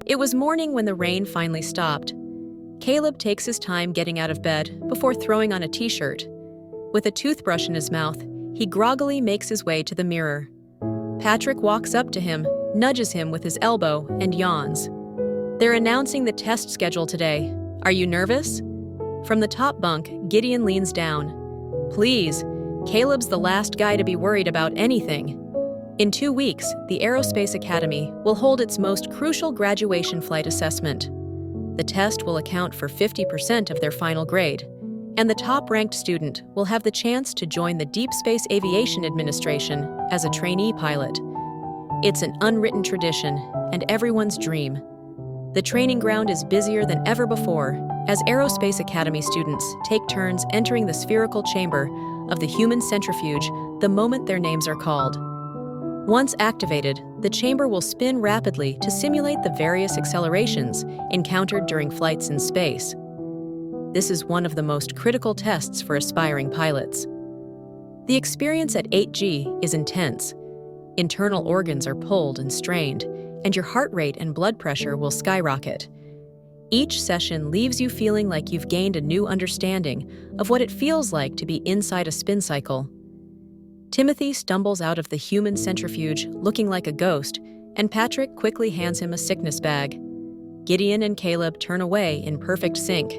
It was morning when the rain finally stopped. Caleb takes his time getting out of bed before throwing on a t-shirt. With a toothbrush in his mouth, he groggily makes his way to the mirror. Patrick walks up to him, nudges him with his elbow, and yawns. "They're announcing the test schedule today. Are you nervous?" From the top bunk, Gideon leans down. "Please, Caleb's the last guy to be worried about anything." In 2 weeks, the Aerospace Academy will hold its most crucial graduation flight assessment. The test will account for 50% of their final grade, and the top-ranked student will have the chance to join the Deep Space Aviation Administration as a trainee pilot. It's an unwritten tradition and everyone's dream. The training ground is busier than ever before as Aerospace Academy students take turns entering the spherical chamber of the human centrifuge the moment their names are called. Once activated, the chamber will spin rapidly to simulate the various accelerations encountered during flights in space. This is one of the most critical tests for aspiring pilots. The experience at 8G is intense. Internal organs are pulled and strained, and your heart rate and blood pressure will skyrocket. Each session leaves you feeling like you've gained a new understanding of what it feels like to be inside a spin cycle. Timothy stumbles out of the human centrifuge looking like a ghost, and Patrick quickly hands him a sickness bag. Gideon and Caleb turn away in perfect sync.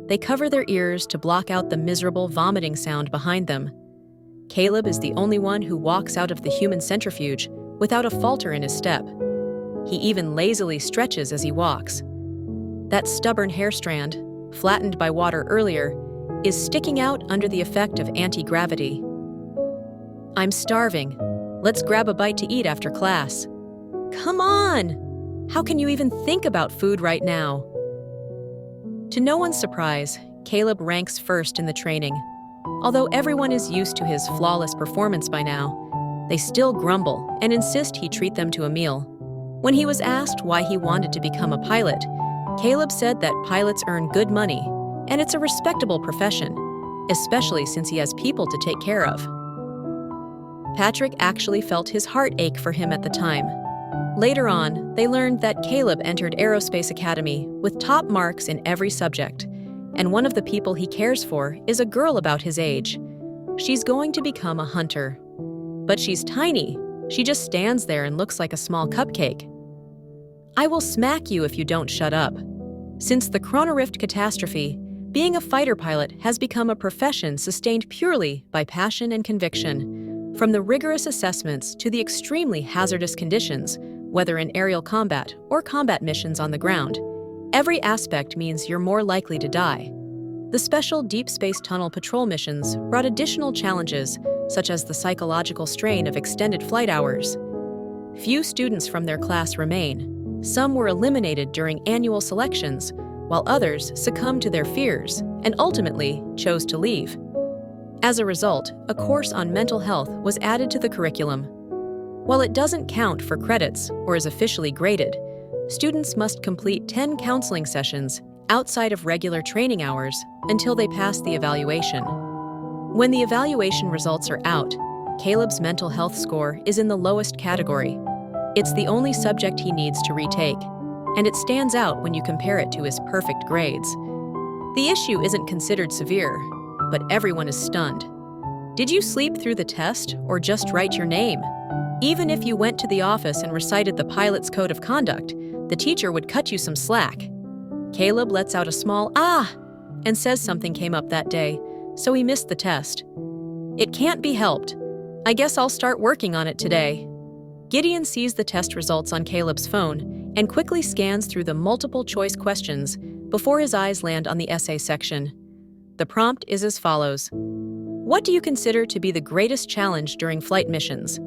They cover their ears to block out the miserable vomiting sound behind them. Caleb is the only one who walks out of the human centrifuge without a falter in his step. He even lazily stretches as he walks. That stubborn hair strand, flattened by water earlier, is sticking out under the effect of anti-gravity. "I'm starving. Let's grab a bite to eat after class." "Come on! How can you even think about food right now?" To no one's surprise, Caleb ranks first in the training. Although everyone is used to his flawless performance by now, they still grumble and insist he treat them to a meal. When he was asked why he wanted to become a pilot, Caleb said that pilots earn good money, and it's a respectable profession, especially since he has people to take care of. Patrick actually felt his heart ache for him at the time. Later on, they learned that Caleb entered Aerospace Academy with top marks in every subject, and one of the people he cares for is a girl about his age. She's going to become a hunter. But she's tiny. She just stands there and looks like a small cupcake. "I will smack you if you don't shut up." Since the Chronorift catastrophe, being a fighter pilot has become a profession sustained purely by passion and conviction. From the rigorous assessments to the extremely hazardous conditions, whether in aerial combat or combat missions on the ground, every aspect means you're more likely to die. The special Deep Space Tunnel patrol missions brought additional challenges, such as the psychological strain of extended flight hours. Few students from their class remain. Some were eliminated during annual selections, while others succumbed to their fears and ultimately chose to leave. As a result, a course on mental health was added to the curriculum. While it doesn't count for credits or is officially graded, students must complete 10 counseling sessions outside of regular training hours until they pass the evaluation. When the evaluation results are out, Caleb's mental health score is in the lowest category. It's the only subject he needs to retake, and it stands out when you compare it to his perfect grades. The issue isn't considered severe, but everyone is stunned. Did you sleep through the test or just write your name? Even if you went to the office and recited the pilot's code of conduct, the teacher would cut you some slack. Caleb lets out a small "ah" and says something came up that day, so he missed the test. "It can't be helped. I guess I'll start working on it today." Gideon sees the test results on Caleb's phone and quickly scans through the multiple choice questions before his eyes land on the essay section. The prompt is as follows: "What do you consider to be the greatest challenge during flight missions?"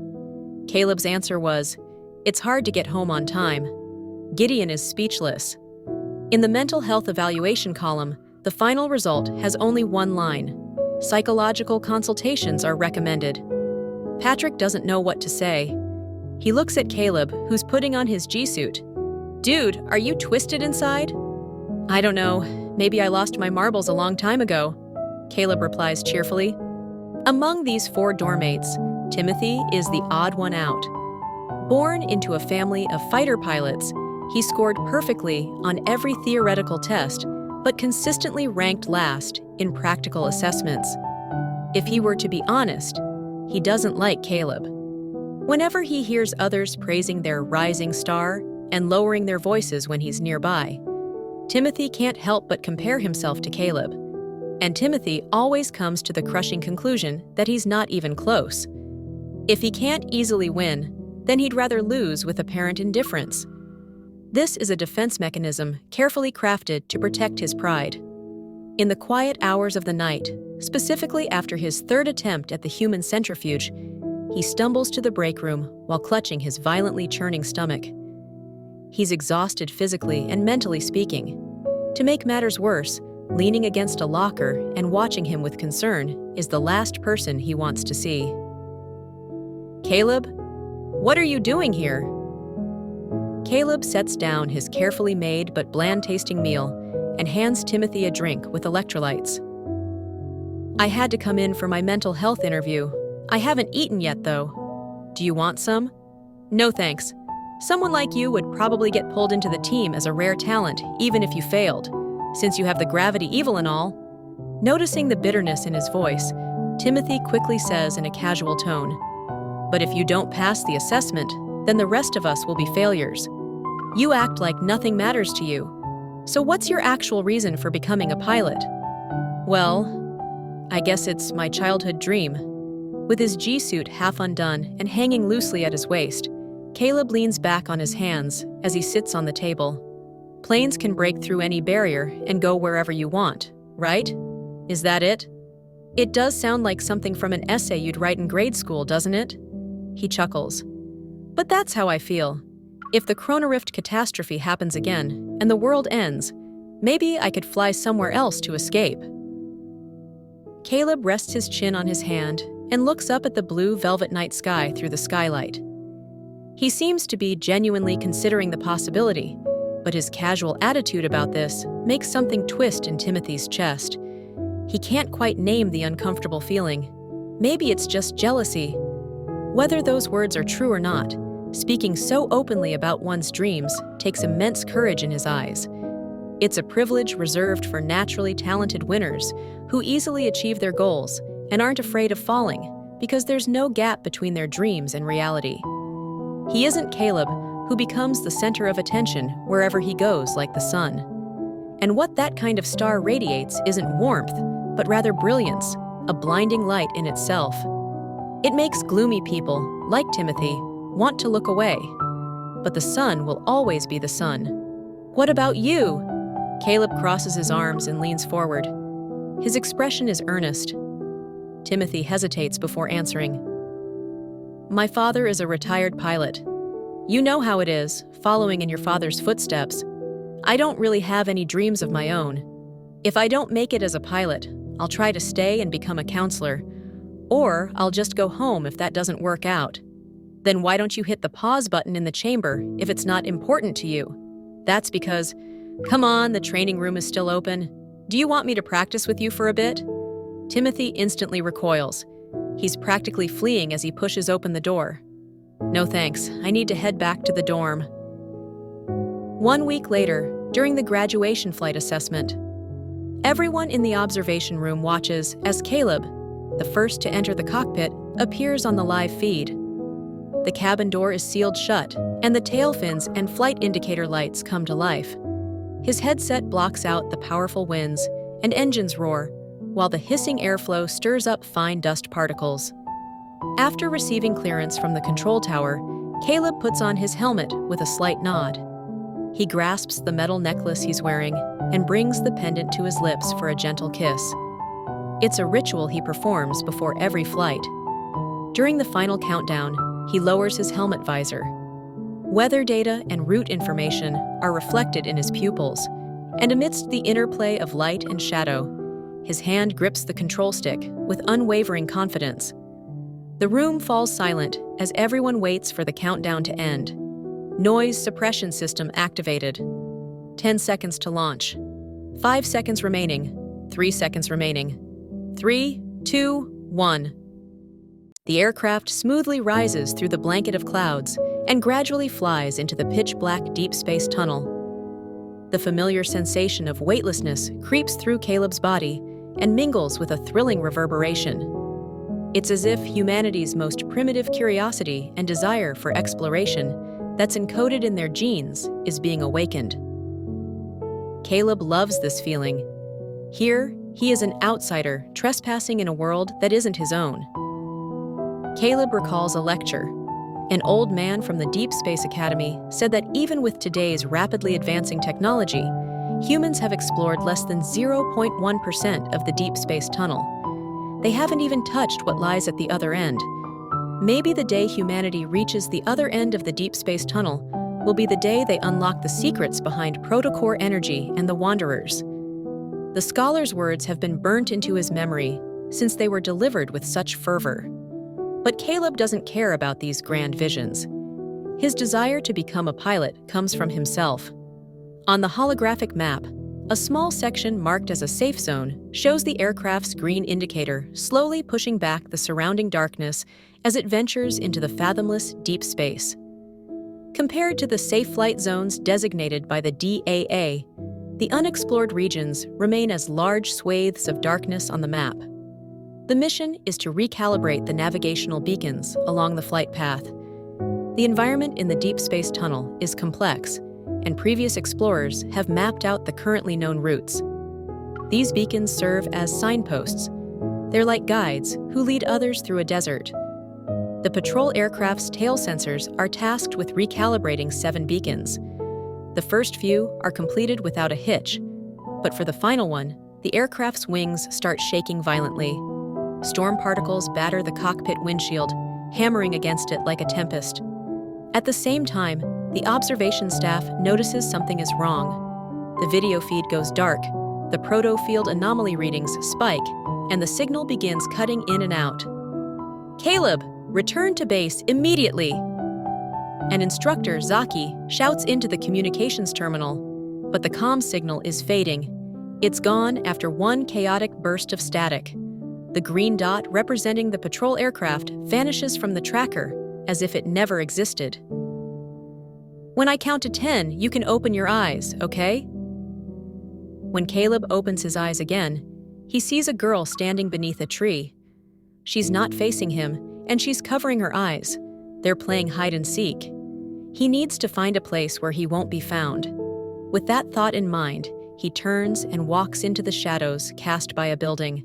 Caleb's answer was, "It's hard to get home on time." Gideon is speechless. In the mental health evaluation column, the final result has only one line: "Psychological consultations are recommended." Patrick doesn't know what to say. He looks at Caleb, who's putting on his G-suit. "Dude, are you twisted inside?" "I don't know. Maybe I lost my marbles a long time ago," Caleb replies cheerfully. Among these 4 dormmates, Timothy is the odd one out. Born into a family of fighter pilots, He scored perfectly on every theoretical test, but consistently ranked last in practical assessments. If he were to be honest, he doesn't like Caleb. Whenever he hears others praising their rising star and lowering their voices when he's nearby, Timothy can't help but compare himself to Caleb. And Timothy always comes to the crushing conclusion that he's not even close. If he can't easily win, then he'd rather lose with apparent indifference. This is a defense mechanism carefully crafted to protect his pride. In the quiet hours of the night, specifically after his third attempt at the human centrifuge, he stumbles to the break room while clutching his violently churning stomach. He's exhausted physically and mentally speaking. To make matters worse, leaning against a locker and watching him with concern is the last person he wants to see. "Caleb, what are you doing here?" Caleb sets down his carefully made but bland-tasting meal and hands Timothy a drink with electrolytes. "I had to come in for my mental health interview. I haven't eaten yet, though. Do you want some?" "No thanks. Someone like you would probably get pulled into the team as a rare talent, even if you failed, since you have the gravity evil and all." Noticing the bitterness in his voice, Timothy quickly says in a casual tone, "But if you don't pass the assessment, then the rest of us will be failures. You act like nothing matters to you. So what's your actual reason for becoming a pilot?" "Well, I guess it's my childhood dream." With his G-suit half undone and hanging loosely at his waist, Caleb leans back on his hands as he sits on the table. "Planes can break through any barrier and go wherever you want, right? Is that it?" "It does sound like something from an essay you'd write in grade school, doesn't it?" He chuckles. "But that's how I feel. If the Chronorift catastrophe happens again and the world ends, maybe I could fly somewhere else to escape." Caleb rests his chin on his hand and looks up at the blue velvet night sky through the skylight. He seems to be genuinely considering the possibility, but his casual attitude about this makes something twist in Timothy's chest. He can't quite name the uncomfortable feeling. Maybe it's just jealousy. Whether those words are true or not, speaking so openly about one's dreams takes immense courage in his eyes. It's a privilege reserved for naturally talented winners who easily achieve their goals and aren't afraid of falling because there's no gap between their dreams and reality. He isn't Caleb, who becomes the center of attention wherever he goes like the sun. And what that kind of star radiates isn't warmth, but rather brilliance, a blinding light in itself. It makes gloomy people, like Timothy, want to look away. But the sun will always be the sun. "What about you?" Caleb crosses his arms and leans forward. His expression is earnest. Timothy hesitates before answering. "My father is a retired pilot. You know how it is, following in your father's footsteps. I don't really have any dreams of my own. If I don't make it as a pilot, I'll try to stay and become a counselor. Or I'll just go home if that doesn't work out. Then why don't you hit the pause button in the chamber if it's not important to you?" "That's because, come on, the training room is still open. Do you want me to practice with you for a bit?" Timothy instantly recoils. He's practically fleeing as he pushes open the door. "No thanks, I need to head back to the dorm." 1 week later, during the graduation flight assessment, everyone in the observation room watches as Caleb, the first to enter the cockpit, appears on the live feed. The cabin door is sealed shut, and the tail fins and flight indicator lights come to life. His headset blocks out the powerful winds, and engines roar, while the hissing airflow stirs up fine dust particles. After receiving clearance from the control tower, Caleb puts on his helmet with a slight nod. He grasps the metal necklace he's wearing and brings the pendant to his lips for a gentle kiss. It's a ritual he performs before every flight. During the final countdown, he lowers his helmet visor. Weather data and route information are reflected in his pupils, and amidst the interplay of light and shadow, his hand grips the control stick with unwavering confidence. The room falls silent as everyone waits for the countdown to end. Noise suppression system activated. 10 seconds to launch. 5 seconds remaining. 3 seconds remaining. 3, 2, 1. The aircraft smoothly rises through the blanket of clouds, and gradually flies into the pitch-black deep space tunnel. The familiar sensation of weightlessness creeps through Caleb's body and mingles with a thrilling reverberation. It's as if humanity's most primitive curiosity and desire for exploration that's encoded in their genes is being awakened. Caleb loves this feeling. Here, he is an outsider trespassing in a world that isn't his own. Caleb recalls a lecture. An old man from the Deep Space Academy said that even with today's rapidly advancing technology, humans have explored less than 0.1% of the deep space tunnel. They haven't even touched what lies at the other end. Maybe the day humanity reaches the other end of the deep space tunnel will be the day they unlock the secrets behind protocore energy and the Wanderers. The scholar's words have been burnt into his memory since they were delivered with such fervor. But Caleb doesn't care about these grand visions. His desire to become a pilot comes from himself. On the holographic map, a small section marked as a safe zone shows the aircraft's green indicator slowly pushing back the surrounding darkness as it ventures into the fathomless deep space. Compared to the safe flight zones designated by the DAA, the unexplored regions remain as large swathes of darkness on the map. The mission is to recalibrate the navigational beacons along the flight path. The environment in the deep space tunnel is complex, and previous explorers have mapped out the currently known routes. These beacons serve as signposts. They're like guides who lead others through a desert. The patrol aircraft's tail sensors are tasked with recalibrating 7 beacons. The first few are completed without a hitch, but for the final one, the aircraft's wings start shaking violently. Storm particles batter the cockpit windshield, hammering against it like a tempest. At the same time, the observation staff notices something is wrong. The video feed goes dark, the proto-field anomaly readings spike, and the signal begins cutting in and out. "Caleb, return to base immediately!" An instructor, Zaki, shouts into the communications terminal, but the comm signal is fading. It's gone after one chaotic burst of static. The green dot representing the patrol aircraft vanishes from the tracker as if it never existed. "When I count to 10, you can open your eyes, okay?" When Caleb opens his eyes again, he sees a girl standing beneath a tree. She's not facing him, and she's covering her eyes. They're playing hide and seek. He needs to find a place where he won't be found. With that thought in mind, he turns and walks into the shadows cast by a building.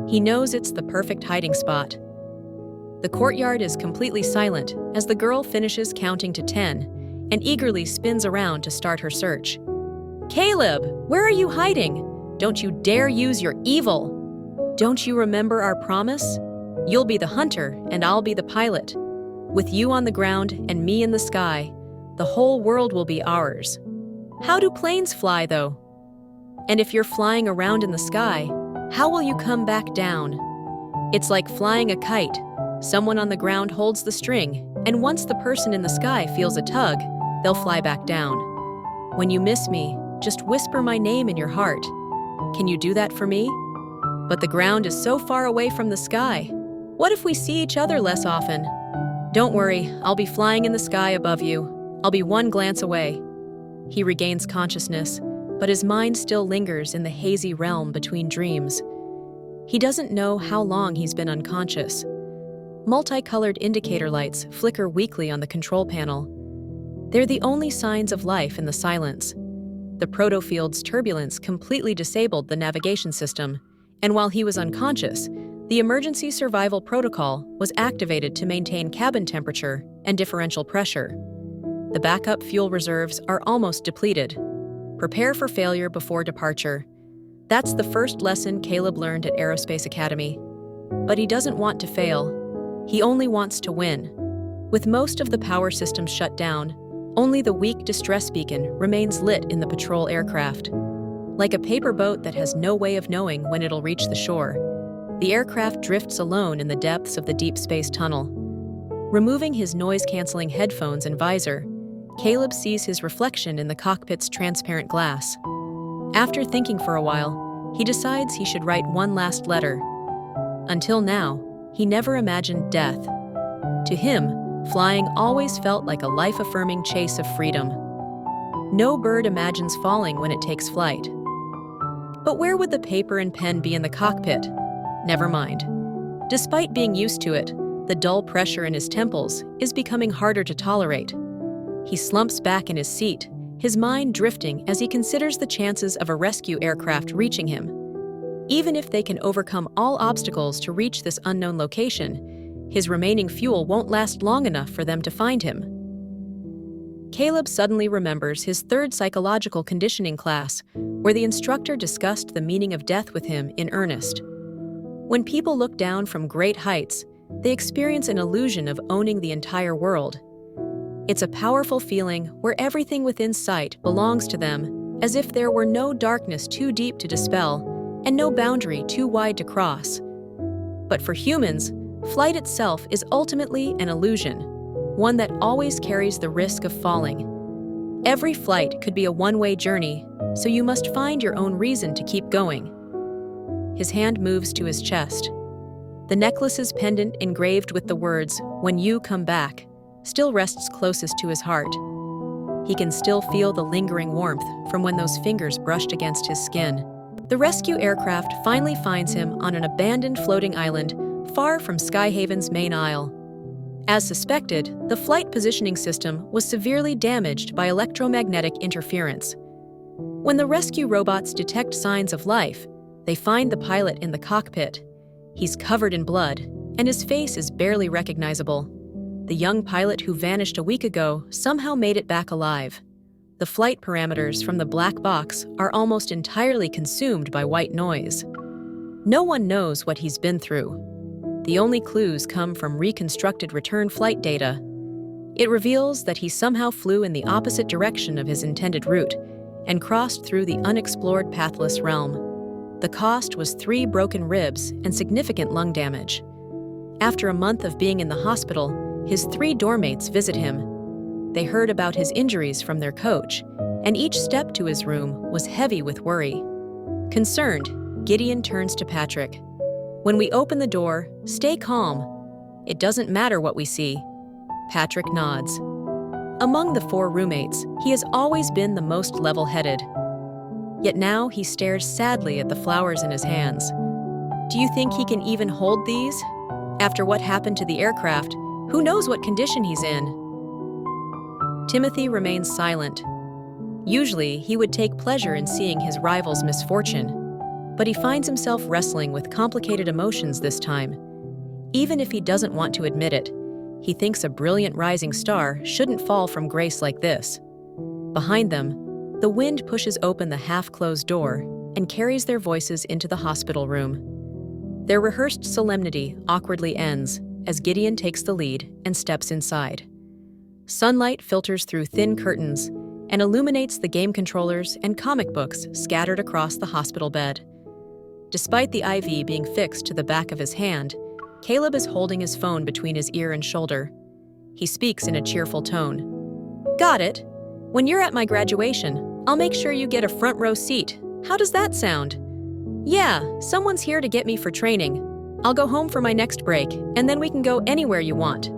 He knows it's the perfect hiding spot. The courtyard is completely silent as the girl finishes counting to 10 and eagerly spins around to start her search. "Caleb, where are you hiding? Don't you dare use your evil! Don't you remember our promise? You'll be the hunter and I'll be the pilot. With you on the ground and me in the sky, the whole world will be ours." How do planes fly, though? And if you're flying around in the sky, how will you come back down? It's like flying a kite. Someone on the ground holds the string, and once the person in the sky feels a tug, they'll fly back down. When you miss me, just whisper my name in your heart. Can you do that for me? But the ground is so far away from the sky. What if we see each other less often? Don't worry, I'll be flying in the sky above you. I'll be one glance away. He regains consciousness, but his mind still lingers in the hazy realm between dreams. He doesn't know how long he's been unconscious. Multicolored indicator lights flicker weakly on the control panel. They're the only signs of life in the silence. The protofield's turbulence completely disabled the navigation system, and while he was unconscious, the emergency survival protocol was activated to maintain cabin temperature and differential pressure. The backup fuel reserves are almost depleted. Prepare for failure before departure. That's the first lesson Caleb learned at Aerospace Academy. But he doesn't want to fail. He only wants to win. With most of the power systems shut down, only the weak distress beacon remains lit in the patrol aircraft. Like a paper boat that has no way of knowing when it'll reach the shore, the aircraft drifts alone in the depths of the deep space tunnel. Removing his noise-canceling headphones and visor, Caleb sees his reflection in the cockpit's transparent glass. After thinking for a while, he decides he should write one last letter. Until now, he never imagined death. To him, Flying always felt like a life-affirming chase of freedom. No bird imagines falling when it takes flight. But where would the paper and pen be in the cockpit? Never mind. Despite being used to it, the dull pressure in his temples is becoming harder to tolerate. He slumps back in his seat, his mind drifting as he considers the chances of a rescue aircraft reaching him. Even if they can overcome all obstacles to reach this unknown location, his remaining fuel won't last long enough for them to find him. Caleb suddenly remembers his third psychological conditioning class, where the instructor discussed the meaning of death with him in earnest. When people look down from great heights, they experience an illusion of owning the entire world. It's a powerful feeling where everything within sight belongs to them, as if there were no darkness too deep to dispel and no boundary too wide to cross. But for humans, flight itself is ultimately an illusion, one that always carries the risk of falling. Every flight could be a one-way journey, so you must find your own reason to keep going. His hand moves to his chest. The necklace's pendant engraved with the words, "When you come back," still rests closest to his heart. He can still feel the lingering warmth from when those fingers brushed against his skin. The rescue aircraft finally finds him on an abandoned floating island far from Skyhaven's main isle. As suspected, the flight positioning system was severely damaged by electromagnetic interference. When the rescue robots detect signs of life, they find the pilot in the cockpit. He's covered in blood, and his face is barely recognizable. The young pilot who vanished a week ago somehow made it back alive. The flight parameters from the black box are almost entirely consumed by white noise. No one knows what he's been through. The only clues come from reconstructed return flight data. It reveals that he somehow flew in the opposite direction of his intended route and crossed through the unexplored pathless realm. The cost was 3 broken ribs and significant lung damage. After a month of being in the hospital, his 3 doormates visit him. They heard about his injuries from their coach, and each step to his room was heavy with worry. Concerned, Gideon turns to Patrick. "When we open the door, stay calm. It doesn't matter what we see." Patrick nods. Among the 4 roommates, he has always been the most level-headed. Yet now he stares sadly at the flowers in his hands. Do you think he can even hold these? After what happened to the aircraft, who knows what condition he's in? Timothy remains silent. Usually, he would take pleasure in seeing his rival's misfortune, but he finds himself wrestling with complicated emotions this time. Even if he doesn't want to admit it, he thinks a brilliant rising star shouldn't fall from grace like this. Behind them, the wind pushes open the half-closed door and carries their voices into the hospital room. Their rehearsed solemnity awkwardly ends as Gideon takes the lead and steps inside. Sunlight filters through thin curtains and illuminates the game controllers and comic books scattered across the hospital bed. Despite the IV being fixed to the back of his hand, Caleb is holding his phone between his ear and shoulder. He speaks in a cheerful tone. "Got it. When you're at my graduation, I'll make sure you get a front row seat. How does that sound?" "Yeah, someone's here to get me for training. I'll go home for my next break, and then we can go anywhere you want.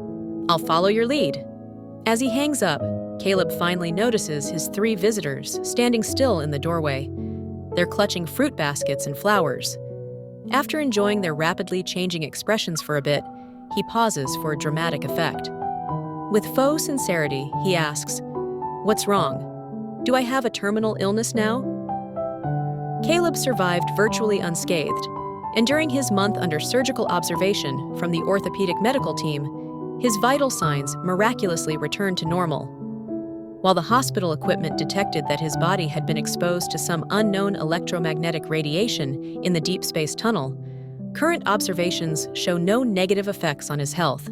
I'll follow your lead." As he hangs up, Caleb finally notices his 3 visitors standing still in the doorway. They're clutching fruit baskets and flowers. After enjoying their rapidly changing expressions for a bit, he pauses for a dramatic effect. With faux sincerity, he asks, "What's wrong? Do I have a terminal illness now?" Caleb survived virtually unscathed, and during his month under surgical observation from the orthopedic medical team, his vital signs miraculously returned to normal. While the hospital equipment detected that his body had been exposed to some unknown electromagnetic radiation in the deep space tunnel, current observations show no negative effects on his health.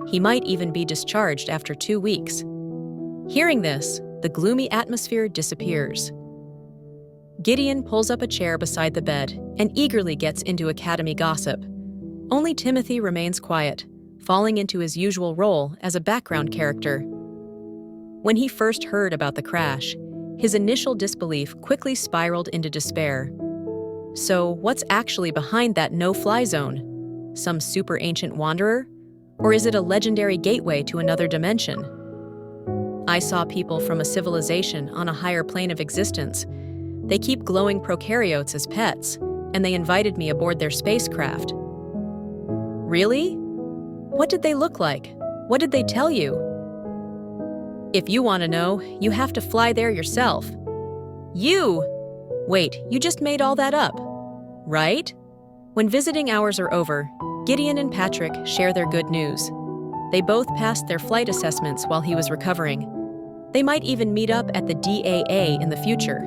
He might even be discharged after 2 weeks. Hearing this, the gloomy atmosphere disappears. Gideon pulls up a chair beside the bed and eagerly gets into academy gossip. Only Timothy remains quiet, falling into his usual role as a background character. When he first heard about the crash, his initial disbelief quickly spiraled into despair. So, what's actually behind that no-fly zone? Some super ancient wanderer? Or is it a legendary gateway to another dimension? I saw people from a civilization on a higher plane of existence. They keep glowing prokaryotes as pets, and they invited me aboard their spacecraft. Really? What did they look like? What did they tell you? If you want to know, you have to fly there yourself. You! Wait, you just made all that up, right? When visiting hours are over, Gideon and Patrick share their good news. They both passed their flight assessments while he was recovering. They might even meet up at the DAA in the future.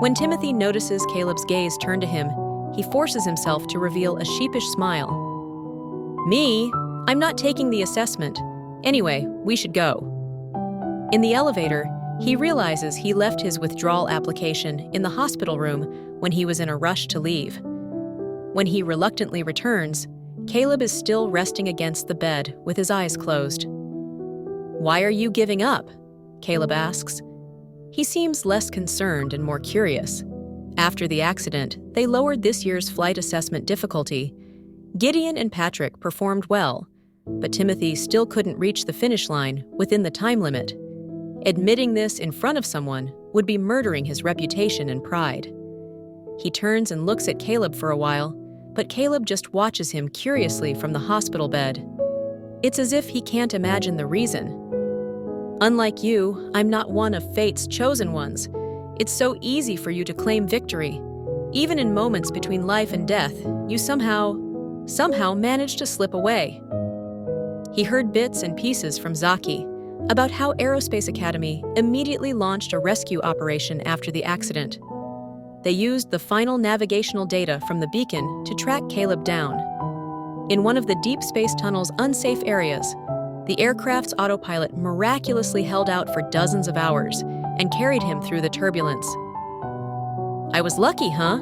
When Timothy notices Caleb's gaze turn to him, he forces himself to reveal a sheepish smile. Me? I'm not taking the assessment. Anyway, we should go. In the elevator, he realizes he left his withdrawal application in the hospital room when he was in a rush to leave. When he reluctantly returns, Caleb is still resting against the bed with his eyes closed. "Why are you giving up?" Caleb asks. He seems less concerned and more curious. After the accident, they lowered this year's flight assessment difficulty. Gideon and Patrick performed well, but Timothy still couldn't reach the finish line within the time limit. Admitting this in front of someone would be murdering his reputation and pride. He turns and looks at Caleb for a while, but Caleb just watches him curiously from the hospital bed. It's as if he can't imagine the reason. "Unlike you, I'm not one of fate's chosen ones. It's so easy for you to claim victory. Even in moments between life and death, you somehow manage to slip away." He heard bits and pieces from Zaki about how Aerospace Academy immediately launched a rescue operation after the accident. They used the final navigational data from the beacon to track Caleb down. In one of the deep space tunnel's unsafe areas, the aircraft's autopilot miraculously held out for dozens of hours and carried him through the turbulence. "I was lucky, huh?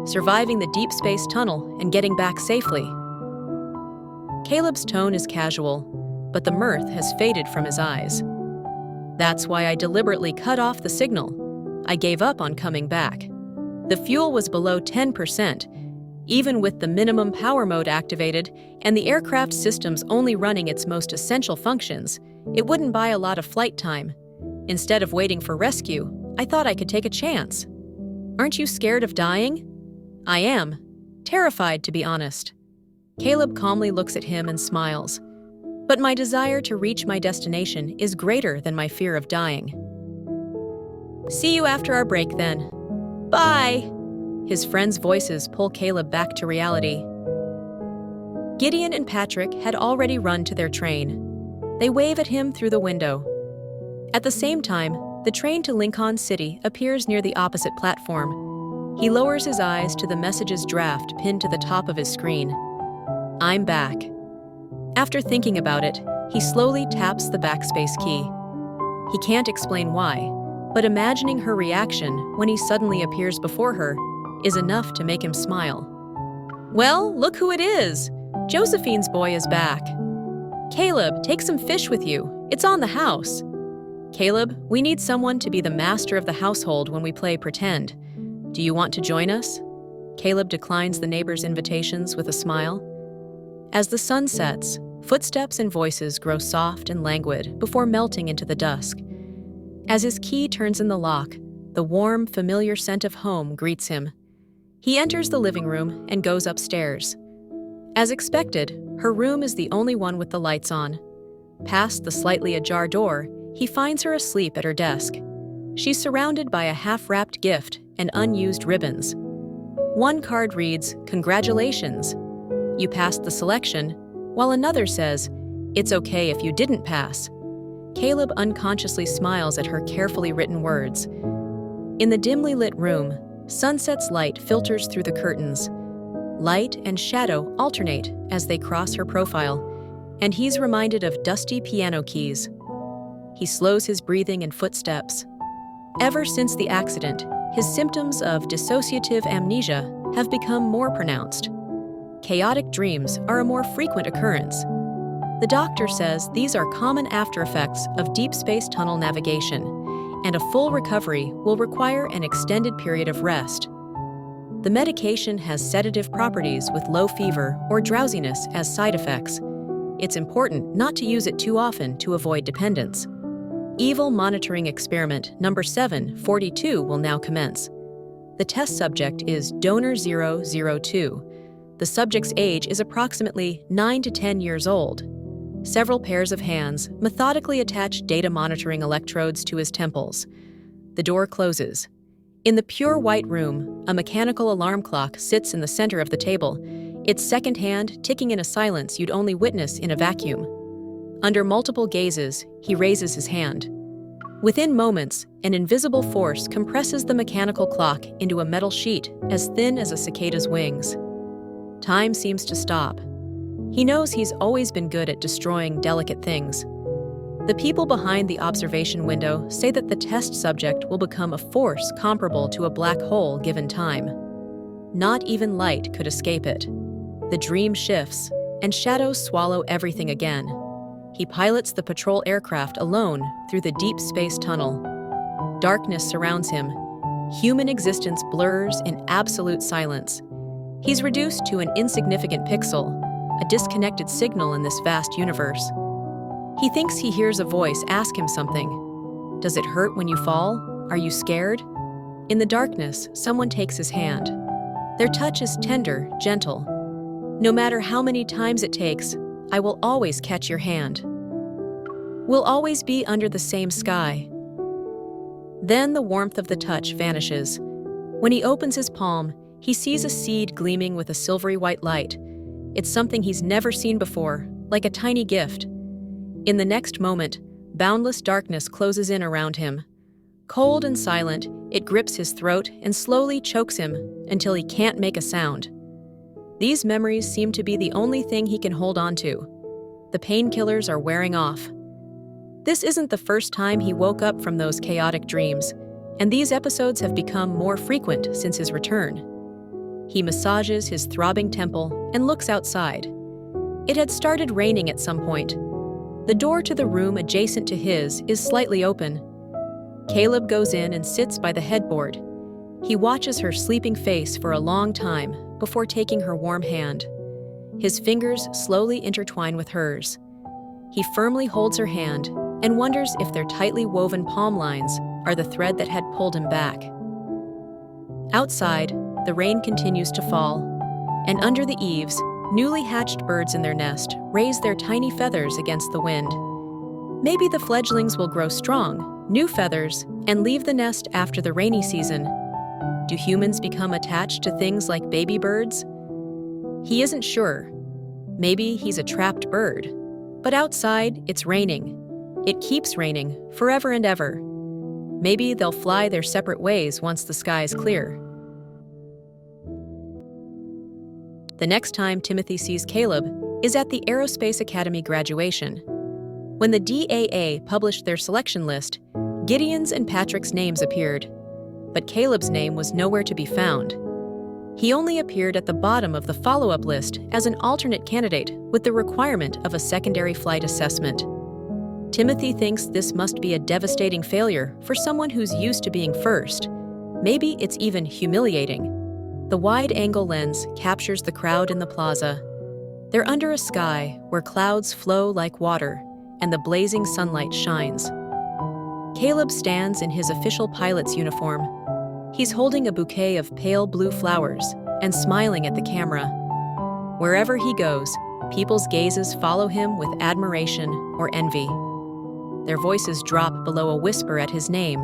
Surviving the deep space tunnel and getting back safely." Caleb's tone is casual, but the mirth has faded from his eyes. "That's why I deliberately cut off the signal. I gave up on coming back. The fuel was below 10%, even with the minimum power mode activated and the aircraft systems only running its most essential functions. It wouldn't buy a lot of flight time. Instead of waiting for rescue, I thought I could take a chance." "Aren't you scared of dying?" "I am. Terrified, to be honest." Caleb calmly looks at him and smiles. "But my desire to reach my destination is greater than my fear of dying." "See you after our break, then." "Bye!" His friends' voices pull Caleb back to reality. Gideon and Patrick had already run to their train. They wave at him through the window. At the same time, the train to Lincoln City appears near the opposite platform. He lowers his eyes to the messages draft pinned to the top of his screen. "I'm back." After thinking about it, he slowly taps the backspace key. He can't explain why, but imagining her reaction when he suddenly appears before her is enough to make him smile. "Well, look who it is! Josephine's boy is back." "Caleb, take some fish with you. It's on the house." "Caleb, we need someone to be the master of the household when we play pretend. Do you want to join us?" Caleb declines the neighbors' invitations with a smile. As the sun sets, footsteps and voices grow soft and languid before melting into the dusk. As his key turns in the lock, the warm, familiar scent of home greets him. He enters the living room and goes upstairs. As expected, her room is the only one with the lights on. Past the slightly ajar door, he finds her asleep at her desk. She's surrounded by a half-wrapped gift and unused ribbons. One card reads, "Congratulations. You passed the selection," while another says, "It's okay if you didn't pass." Caleb unconsciously smiles at her carefully written words. In the dimly lit room, sunset's light filters through the curtains. Light and shadow alternate as they cross her profile, and he's reminded of dusty piano keys. He slows his breathing and footsteps. Ever since the accident, his symptoms of dissociative amnesia have become more pronounced. Chaotic dreams are a more frequent occurrence. The doctor says these are common after-effects of deep space tunnel navigation, and a full recovery will require an extended period of rest. The medication has sedative properties with low fever or drowsiness as side effects. it's important not to use it too often to avoid dependence. Evil monitoring experiment number 742 will now commence. The test subject is Donor 002. The subject's age is approximately 9 to 10 years old. Several pairs of hands methodically attach data monitoring electrodes to his temples. The door closes. In the pure white room, a mechanical alarm clock sits in the center of the table, its second hand ticking in a silence you'd only witness in a vacuum. Under multiple gazes, he raises his hand. Within moments, an invisible force compresses the mechanical clock into a metal sheet as thin as a cicada's wings. Time seems to stop. He knows he's always been good at destroying delicate things. The people behind the observation window say that the test subject will become a force comparable to a black hole given time. Not even light could escape it. The dream shifts, and shadows swallow everything again. He pilots the patrol aircraft alone through the deep space tunnel. Darkness surrounds him. Human existence blurs in absolute silence. He's reduced to an insignificant pixel, a disconnected signal in this vast universe. He thinks he hears a voice ask him something. Does it hurt when you fall? Are you scared? In the darkness, someone takes his hand. Their touch is tender, gentle. No matter how many times it takes, I will always catch your hand. We'll always be under the same sky. Then the warmth of the touch vanishes. When he opens his palm, he sees a seed gleaming with a silvery white light. It's something he's never seen before, like a tiny gift. In the next moment, boundless darkness closes in around him. Cold and silent, it grips his throat and slowly chokes him until he can't make a sound. These memories seem to be the only thing he can hold on to. The painkillers are wearing off. This isn't the first time he woke up from those chaotic dreams, and these episodes have become more frequent since his return. He massages his throbbing temple and looks outside. It had started raining at some point. The door to the room adjacent to his is slightly open. Caleb goes in and sits by the headboard. He watches her sleeping face for a long time before taking her warm hand. His fingers slowly intertwine with hers. He firmly holds her hand and wonders if their tightly woven palm lines are the thread that had pulled him back. Outside, the rain continues to fall, and under the eaves, newly hatched birds in their nest raise their tiny feathers against the wind. Maybe the fledglings will grow strong, new feathers, and leave the nest after the rainy season. Do humans become attached to things like baby birds? He isn't sure. Maybe he's a trapped bird. But outside, it's raining. It keeps raining, forever and ever. Maybe they'll fly their separate ways once the sky is clear. The next time Timothy sees Caleb is at the Aerospace Academy graduation. When the DAA published their selection list, Gideon's and Patrick's names appeared, but Caleb's name was nowhere to be found. He only appeared at the bottom of the follow-up list as an alternate candidate with the requirement of a secondary flight assessment. Timothy thinks this must be a devastating failure for someone who's used to being first. Maybe it's even humiliating. The wide-angle lens captures the crowd in the plaza. They're under a sky where clouds flow like water and the blazing sunlight shines. Caleb stands in his official pilot's uniform. He's holding a bouquet of pale blue flowers and smiling at the camera. Wherever he goes, people's gazes follow him with admiration or envy. Their voices drop below a whisper at his name,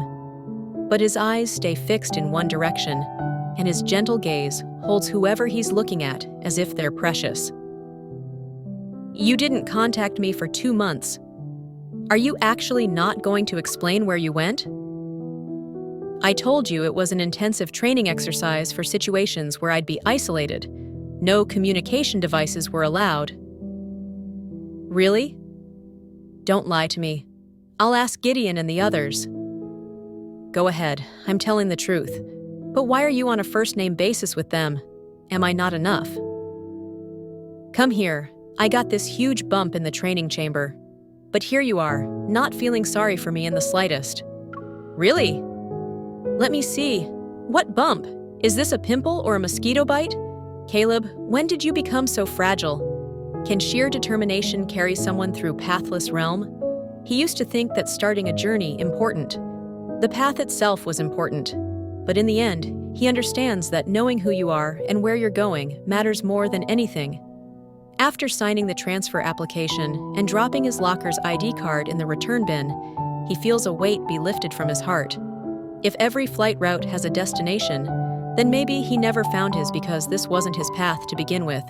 but his eyes stay fixed in one direction, and his gentle gaze holds whoever he's looking at as if they're precious. You didn't contact me for 2 months. Are you actually not going to explain where you went? I told you it was an intensive training exercise for situations where I'd be isolated. No communication devices were allowed. Really? Don't lie to me. I'll ask Gideon and the others. Go ahead, I'm telling the truth. But why are you on a first-name basis with them? Am I not enough? Come here. I got this huge bump in the training chamber. But here you are, not feeling sorry for me in the slightest. Really? Let me see. What bump? Is this a pimple or a mosquito bite? Caleb, when did you become so fragile? Can sheer determination carry someone through pathless realm? He used to think that starting a journey important. The path itself was important. But in the end, he understands that knowing who you are and where you're going matters more than anything. After signing the transfer application and dropping his locker's ID card in the return bin, he feels a weight be lifted from his heart. If every flight route has a destination, then maybe he never found his because this wasn't his path to begin with.